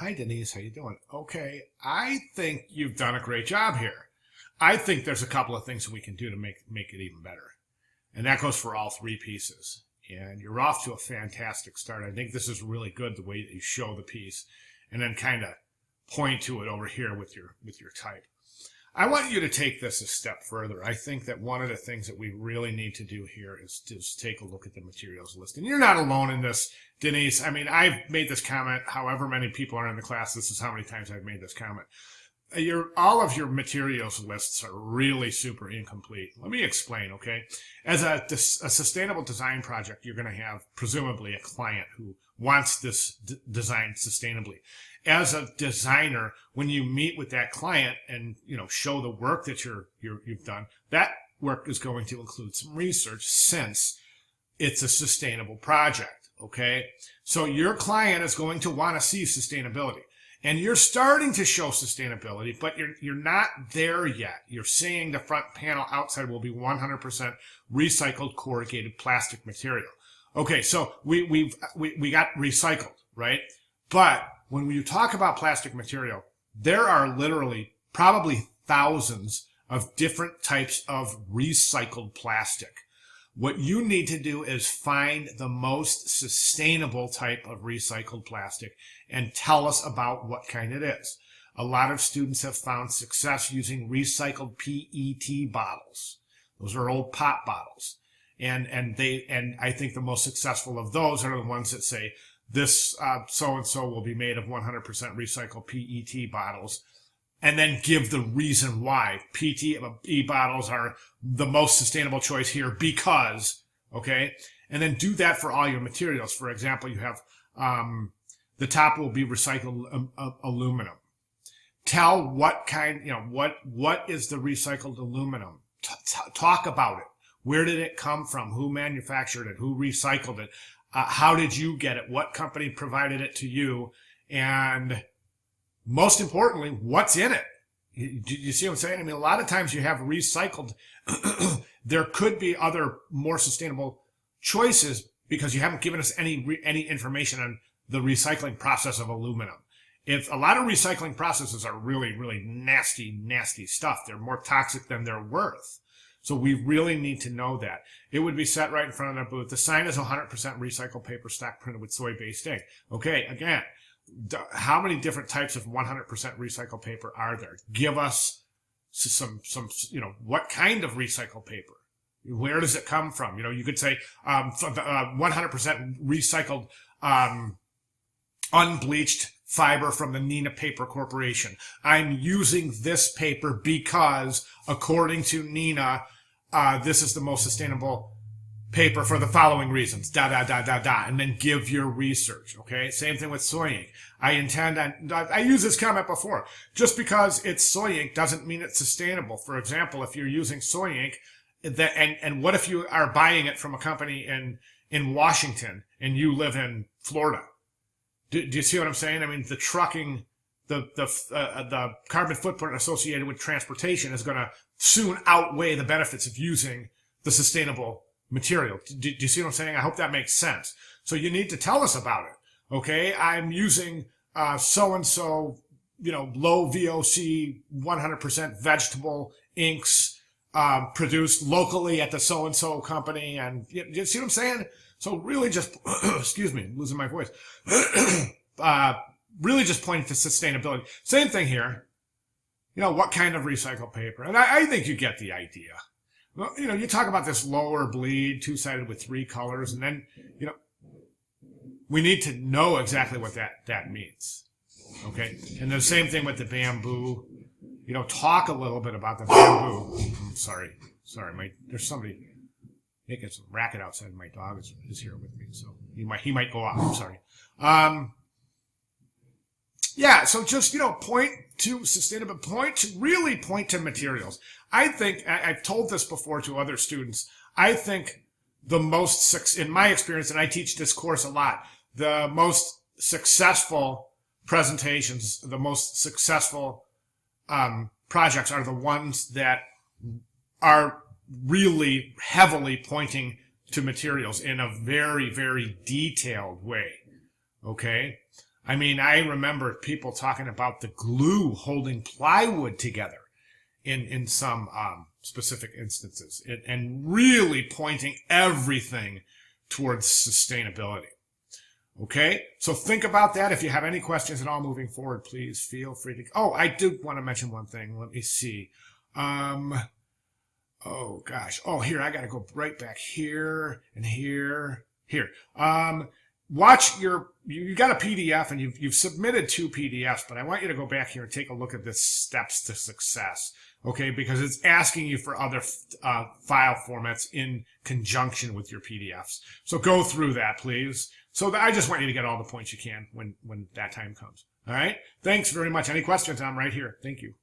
Hi, Denise. How you doing? Okay, I think you've done a great job here. I think there's a couple of things that we can do to make it even better, and that goes for all three pieces. And you're off to a fantastic start. I think this is really good the way that you show the piece, and then kind of point to it over here with your type. I want you to take this a step further. I think that one of the things that we really need to do here is to just take a look at the materials list. And you're not alone in this, Denise. I mean, I've made this comment however many people are in the class. This is how many times I've made this comment. All of your materials lists are really super incomplete. Let me explain, okay? As a sustainable design project, you're going to have presumably a client who wants this designed sustainably. As a designer, when you meet with that client and show the work that you've done, that work is going to include some research since it's a sustainable project, okay? So your client is going to want to see sustainability. And you're starting to show sustainability, but you're not there yet. You're saying the front panel outside will be 100% recycled corrugated plastic material. Okay, so we got recycled, right? But when you talk about plastic material, there are literally probably thousands of different types of recycled plastic. What you need to do is find the most sustainable type of recycled plastic and tell us about what kind it is. A lot of students have found success using recycled PET bottles. Those are old pop bottles. And I think the most successful of those are the ones that say this so-and-so will be made of 100% recycled PET bottles, and then give the reason why PET bottles are the most sustainable choice here because, okay? And then do that for all your materials. For example, you have the top will be recycled aluminum. Tell what kind, what is the recycled aluminum? Talk about it. Where did it come from? Who manufactured it? Who recycled it? How did you get it? What company provided it to you? And most importantly, what's in it? You see what I'm saying? I mean, a lot of times you have recycled. There could be other more sustainable choices because you haven't given us any information on the recycling process of aluminum. If a lot of recycling processes are really, really nasty, nasty stuff, they're more toxic than they're worth. So we really need to know that. It would be set right in front of the booth. The sign is 100% recycled paper stock printed with soy-based ink. Okay, again, how many different types of 100% recycled paper are there? Give us some, what kind of recycled paper? Where does it come from? You could say 100% recycled unbleached fiber from the Neenah Paper Corporation. I'm using this paper because, according to Neenah, this is the most sustainable paper for the following reasons, and then give your research, okay? Same thing with soy ink. I used this comment before. Just because it's soy ink doesn't mean it's sustainable. For example, if you're using soy ink, and what if you are buying it from a company in Washington and you live in Florida? Do you see what I'm saying? I mean, the trucking, the carbon footprint associated with transportation is going to soon outweigh the benefits of using the sustainable material. Do you see what I'm saying? I hope that makes sense. So you need to tell us about it. Okay, I'm using so-and-so, low VOC, 100% vegetable inks produced locally at the so-and-so company. And you see what I'm saying? So really just, excuse me, losing my voice. Really just pointing to sustainability. Same thing here. What kind of recycled paper? And I think you get the idea. Well, you talk about this lower bleed, two-sided with 3 colors, and then, we need to know exactly what that means. Okay? And the same thing with the bamboo. Talk a little bit about the bamboo. I'm sorry, there's somebody making some racket outside. My dog is here with me, so he might go off. I'm sorry. Yeah, so just, point to sustainable, really point to materials. I think, I've told this before to other students, I think the most, in my experience, and I teach this course a lot, the most successful presentations, the most successful projects are the ones that are really heavily pointing to materials in a very, very detailed way. Okay? I mean, I remember people talking about the glue holding plywood together in some specific instances, and really pointing everything towards sustainability. Okay, so think about that. If you have any questions at all moving forward, please feel free to. Oh, I do want to mention one thing. Let me see. Oh gosh. Oh, here, I got to go right back here and here. Here. Watch you got a PDF and you've submitted 2 PDFs, but I want you to go back here and take a look at this steps to success. Okay, because it's asking you for other file formats in conjunction with your PDFs. So go through that, please. So I just want you to get all the points you can when that time comes. All right. Thanks very much. Any questions? I'm right here. Thank you.